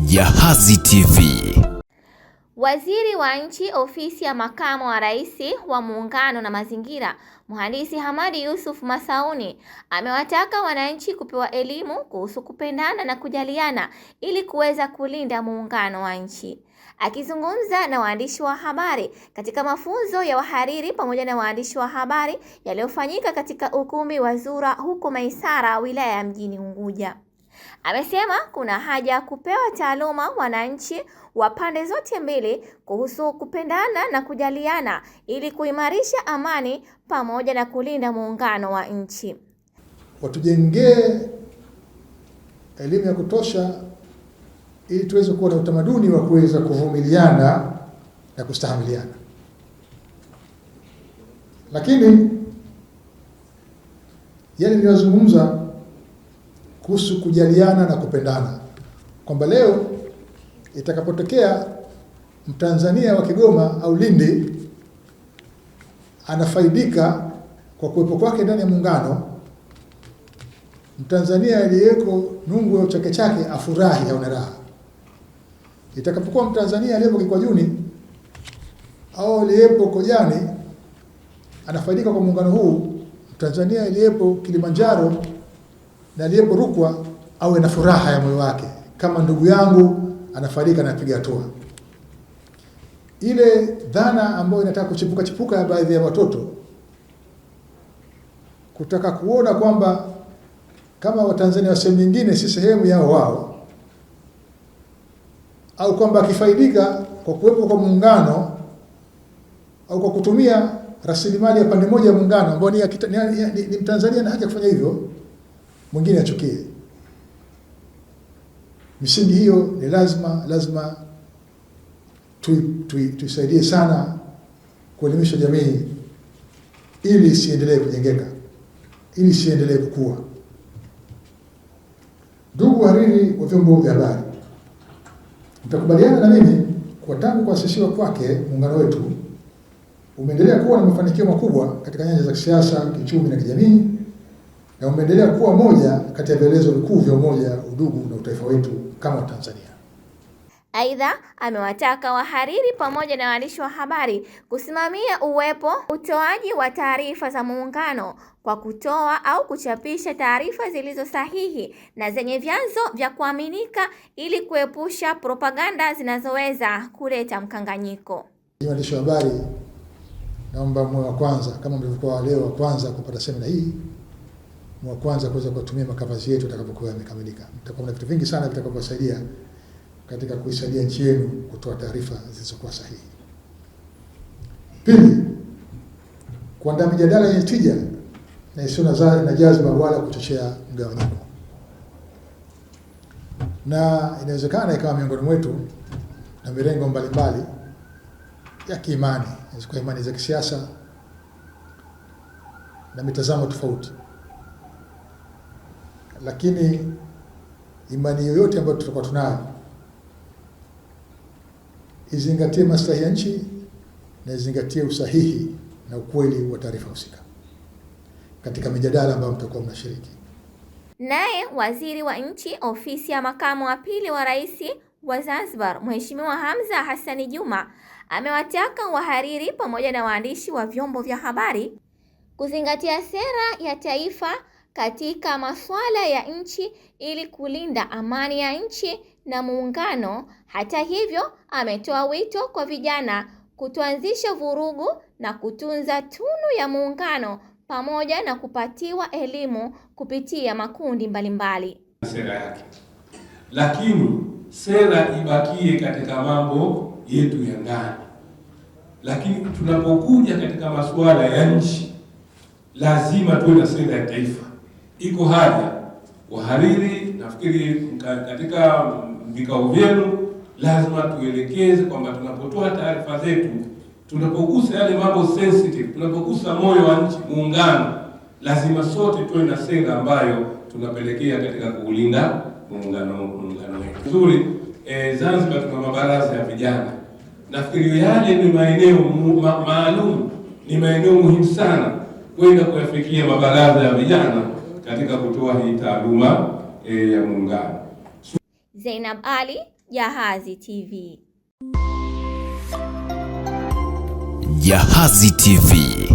Jahazi TV. Waziri wa Nchi, Ofisi ya Makamu wa Rais wa Muungano na Mazingira, Mhandisi Hamadi Yusuf Masauni amewataka wananchi kupewa elimu kuhusu kupendana na kujaliana ili kuweza kulinda muungano wa nchi. Akizungumza na waandishi wa habari katika mafunzo ya wahariri pamoja na waandishi wa habari yaliyofanyika katika ukumbi wa Zura huko Maisara, wilaya ya Mjini Unguja, amesema kuna haja ya kupewa taaluma wananchi wa pande zote mbili kuhusu kupendana na kujaliana ili kuimarisha amani pamoja na kulinda muungano wa nchi. Watujengee elimu ya kutosha ili tuweze kuwa na utamaduni wa kuweza kuvumiliana na kustahamiliana. Lakini yale niliyozungumza kuhusu kujaliana na kupendana, kwamba leo itakapotokea Mtanzania wa Kigoma au Lindi anafaidika kwa kuwepo kwake ndani ya muungano, Mtanzania aliyeko Nungwi au Chake Chake afurahi au raha. Itakapokuwa Mtanzania aliyepo Kikwajuni au aliyepo Kojani anafaidika kwa muungano huu, Mtanzania aliyepo Kilimanjaro na aliyepo Rukwa awe na furaha ya moyo wake, kama ndugu yangu anafaidika na piga hatua. Ile dhana ambayo inataka kuchipuka ya baadhi ya watoto kutaka kuona kwamba kama Watanzania wa sehemu nyingine si sehemu yao wao, au kwamba akifaidika kwa kuwepo kwa muungano au kwa kutumia rasilimali ya pande moja ya muungano ambao ni Mtanzania na haki ya kufanya hivyo, mwingine achukie. Misingi hiyo ni lazima tuisaidie sana kuelimisha jamii ili isiendelee kujengeka, ili isiendelee kukua. Ndugu wahariri wa vyombo vya habari, mtakubaliana na mimi kwa tangu kuasisiwa kwake muungano wetu umeendelea kuwa na mafanikio makubwa katika nyanja za kisiasa, kiuchumi na kijamii, na umeendelea kuwa moja kati ya vielezo vikuu vya umoja, udugu na utaifa wetu kama Tanzania. Aidha, amewataka wahariri pamoja na waandishi wa habari kusimamia utoaji wa taarifa za muungano kwa kutoa au kuchapisha taarifa zilizo sahihi na zenye vyanzo vya kuaminika ili kuepusha propaganda zinazoweza kuleta mkanganyiko. Waandishi wa habari, naomba mwe wa kwanza kama mlivyokuwa leo wa kwanza kupata semina hii, mwe wa kwanza kuweza kutumia makavazi yetu atakapokuwa yamekamilika. Mtakuwa na vitu vingi sana vitakavyowasaidia katika kuisaidia nchi yenu kutoa taarifa zilizokuwa sahihi. Pili, kuandaa mijadala yenye tija na isiyo na jazba wala kuchochea mgawanyiko. Na inawezekana ikawa miongoni mwetu na mirengo mbalimbali ya kiimani, kwa imani za kisiasa na mitazamo tofauti, lakini imani yoyote ambayo tutakuwa tunayo izingatie maslahi ya nchi na izingatie usahihi na ukweli wa taarifa husika katika mijadala ambayo mtakuwa mnashiriki. Naye Waziri wa Nchi, Ofisi ya Makamu wa Pili wa Rais wa Zanzibar, Mheshimiwa Hamza Hassani Juma amewataka wahariri pamoja na waandishi wa vyombo vya habari kuzingatia sera ya taifa katika masuala ya nchi ili kulinda amani ya nchi na muungano. Hata hivyo, ametoa wito kwa vijana kutoanzisha vurugu na kutunza tunu ya muungano pamoja na kupatiwa elimu kupitia makundi mbalimbali. Sera yake, lakini sera ibakie katika mambo yetu ya ndani, lakini tunapokuja katika masuala ya nchi lazima tuwe na sera ya taifa. Iko haja wahariri, nafikiri katika vikao vyenu lazima tuelekeze kwamba tunapotoa taarifa zetu, tunapogusa yale mambo sensitive, tunapogusa moyo wa nchi, muungano, lazima sote tuwe na sera ambayo tunapelekea katika kuulinda muungano wetu. Nzuri, Zanzibar tuna mabaraza ya vijana. Nafikiri yale ni maeneo maalum, ni maeneo muhimu sana kwenda kuyafikia mabaraza ya vijana katika kutoa hii taaluma ya muungano. Zainab Ali, Jahazi TV. Jahazi TV.